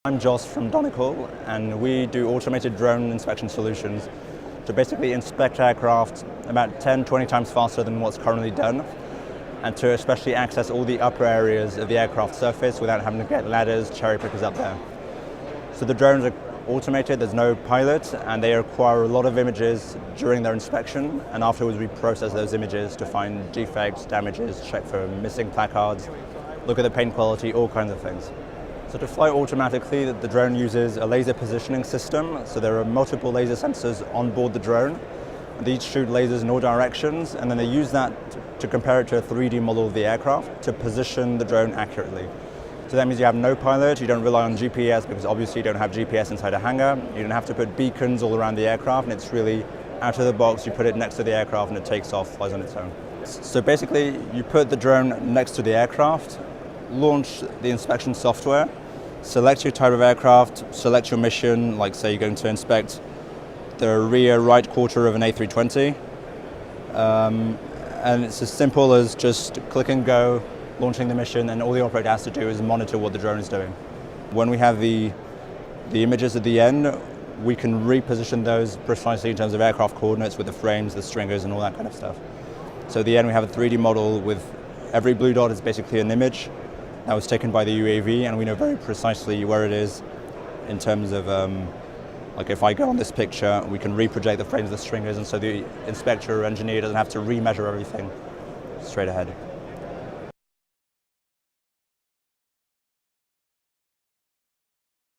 I'm Joss from Donecle, and we do automated drone inspection solutions to basically inspect aircraft about 10-20 times faster than what's currently done, and to especially access all the upper areas of the aircraft surface without having to get ladders, cherry pickers up there. So the drones are automated, there's no pilot, and they acquire a lot of images during their inspection, and afterwards we process those images to find defects, damages, check for missing placards, look at the paint quality, all kinds of things. So to fly automatically, the drone uses a laser positioning system. So there are multiple laser sensors on board the drone. They each shoot lasers in all directions, and then they use that to compare it to a 3D model of the aircraft to position the drone accurately. So that means you have no pilot, you don't rely on GPS because obviously you don't have GPS inside a hangar. You don't have to put beacons all around the aircraft, and it's really out of the box. You put it next to the aircraft and it takes off, flies on its own. So basically you put the drone next to the aircraft, launch the inspection software, select your type of aircraft, select your mission, like say you're going to inspect the rear right quarter of an A320. And it's as simple as just click and go, launching the mission, and all the operator has to do is monitor what the drone is doing. When we have the images at the end, we can reposition those precisely in terms of aircraft coordinates with the frames, the stringers, and all that kind of stuff. So at the end we have a 3D model with every blue dot is basically an image that was taken by the UAV, and we know very precisely where it is in terms of, like if I go on this picture, we can reproject the frames, the stringers, and so the inspector or engineer doesn't have to remeasure everything straight ahead.